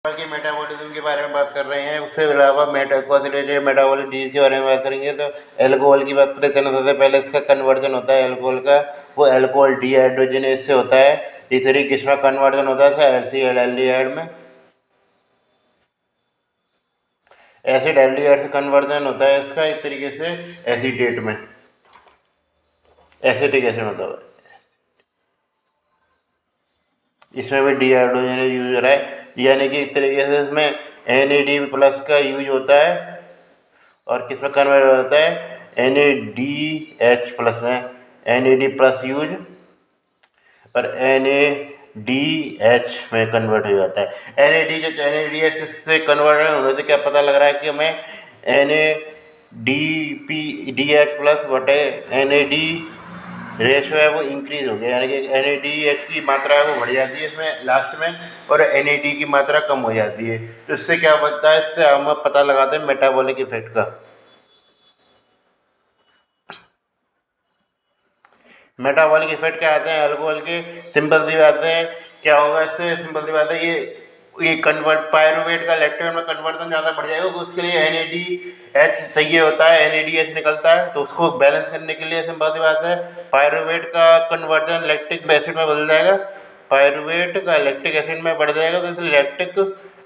की मेटाबॉलिज्म के बारे में बात कर रहे हैं। उससे अलावा मेटाबॉलिक डिजीज के बारे में बात करेंगे। तो एल्कोहल की बात करें, सबसे पहले इसका कन्वर्जन होता है एल्कोहल का, वो एल्कोहल डीहाइड्रोजनेज से होता है। तीसरी किसमें कन्वर्जन होता है? एसिड एल्डिहाइड में, एसिड एल्डिहाइड से कन्वर्जन होता है इसका इस तरीके से एसीटेट में, एसिटिक एसिड होता है। इसमें भी डीहाइड्रोजनेज यूज हो रहा है, यानी कि इस तरीके से इसमें NAD+ का यूज होता है। और किस में कन्वर्ट होता है? NADH+ में NAD+ यूज और NADH में कन्वर्ट हो जाता है। NADH से कन्वर्ट होने से क्या पता लग रहा है कि हमें NADPDH+ बटे NAD रेशो है वो इंक्रीज हो गया, यानी कि NADH की मात्रा है वो बढ़ जाती है इसमें लास्ट में, और NAD की मात्रा कम हो जाती है। तो इससे क्या बनता है? इससे हम पता लगाते हैं मेटाबॉलिक इफेक्ट का। मेटाबॉलिक इफेक्ट क्या आते हैं अल्कोहल के? सिंपल सी बात है, क्या होगा इससे? सिंपल सी बात है, ये कन्वर्ट पायरुवेट का लैक्टोन में कन्वर्जन ज़्यादा बढ़ जाएगा, तो उसके लिए NADH चाहिए होता है, NADH निकलता है। तो उसको बैलेंस करने के लिए सिंपल सी बात है, पायरुवेट का कन्वर्जन लैक्टिक एसिड में बदल जाएगा, पायरुवेट का लैक्टिक एसिड में बढ़ जाएगा, तो इसलिए लैक्टिक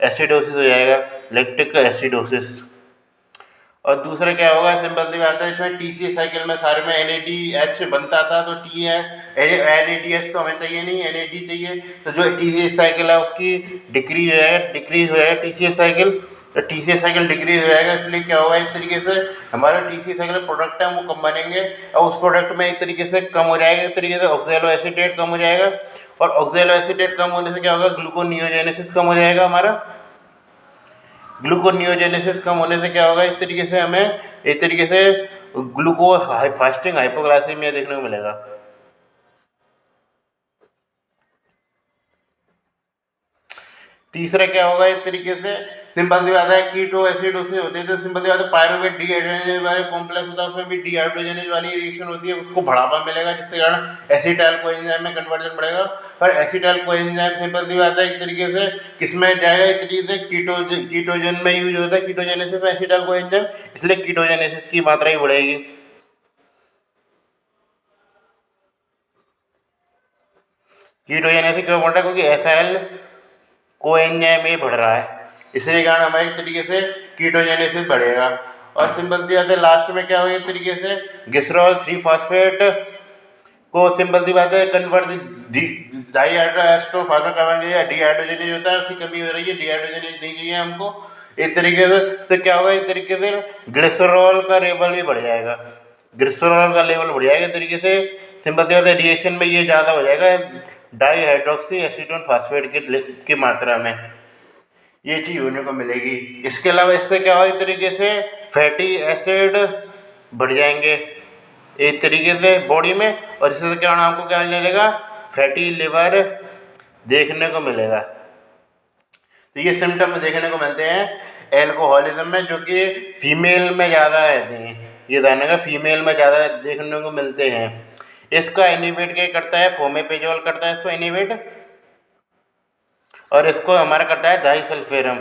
एसिडोसिस हो जाएगा, लैक्टिक एसिडोसिस। और दूसरा क्या होगा? सिंपल सी बात है, इसमें TCA साइकिल में सारे में NADH बनता था, तो T है NADH तो हमें चाहिए नहीं, NAD चाहिए। तो जो TCA साइकिल है उसकी डिक्रीज हो जाएगा TCA साइकिल, तो TCA साइकिल डिक्रीज हो जाएगा। इसलिए क्या होगा, एक तरीके से हमारा TCA साइकिल प्रोडक्ट है वो कम बनेंगे, और उस प्रोडक्ट में एक तरीके से कम हो जाएगा, एक तरीके से ऑक्सैलो एसीटेट कम हो जाएगा। और ऑक्सैलो एसीटेट कम होने से क्या होगा? ग्लूकोनियोजेनेसिस कम हो जाएगा हमारा। ग्लूकोनियोजेनेसिस कम होने से क्या होगा? इस तरीके से हमें एक तरीके से फास्टिंग हाइपोग्लाइसेमिया देखने को मिलेगा। तीसरा क्या होगा? इस तरीके से सिंपल सी बात है, कीटो एसिडोसिस होते हैं। तो सिंपल सी बात है, पायरुवेट डीहाइड्रोजनेज वाले कॉम्प्लेक्स होता है, उसमें भी डीहाइड्रोजनेज वाली रिएक्शन होती है, उसको बढ़ावा मिलेगा, जिसके कारण एसिटाइल कोएंजाइम में कन्वर्जन बढ़ेगा। पर एसिटाइल कोएंजाइम सिंपल सी बात है एक तरीके से किसमें जाएगा? एक तरीके से कीटोजन में यूज होता है, कीटोजेनेसिस में एसिटाइल कोएंजाइम, इसलिए कीटोजेनेसिस की मात्रा ही बढ़ेगी। कीटोजेनेसिस क्यों बढ़ रहा है? क्योंकि एसाइल कोएंजाइम ये बढ़ रहा है, इसलिए कारण हमारे एक तरीके से कीटोजेनेसिस बढ़ेगा। और सिंपल सी बात है, लास्ट में क्या होगा? एक तरीके से ग्लिसरॉल 3 फॉस्फेट को सिंपल सी बात है कन्वर्ट डाईहाइड्रोएस्टो फार्माकार्बोनेज डीहाइड्रोजनेज होता है, उसकी कमी हो रही है, डीहाइड्रोजनेज नहीं चाहिए हमको एक तरीके से। तो क्या होगा? एक तरीके से ग्लिसरॉल का लेवल भी बढ़ जाएगा, ग्लिसरॉल का लेवल बढ़ जाएगा एक तरीके से। सिंपल सी बात है, रिएक्शन में ये ज़्यादा हो जाएगा डाईहाइड्रोक्सी एसीटोन फास्फेट की मात्रा में, ये चीज़ होने को मिलेगी। इसके अलावा इससे क्या होगा? एक तरीके से फैटी एसिड बढ़ जाएंगे एक तरीके से बॉडी में, और इससे क्या होना? आपको क्या मिलेगा? फैटी लिवर देखने को मिलेगा। तो ये सिम्टम देखने को मिलते हैं एल्कोहलिज्म में, जो कि फीमेल में ज़्यादा रहते हैं। ये जानने का फीमेल में ज़्यादा देखने को मिलते हैं। इसका इनिबिट क्या करता है? फोमेपेजोल करता है इसको इनिबिट, और इसको हमारा करता है डाइसल्फेरम।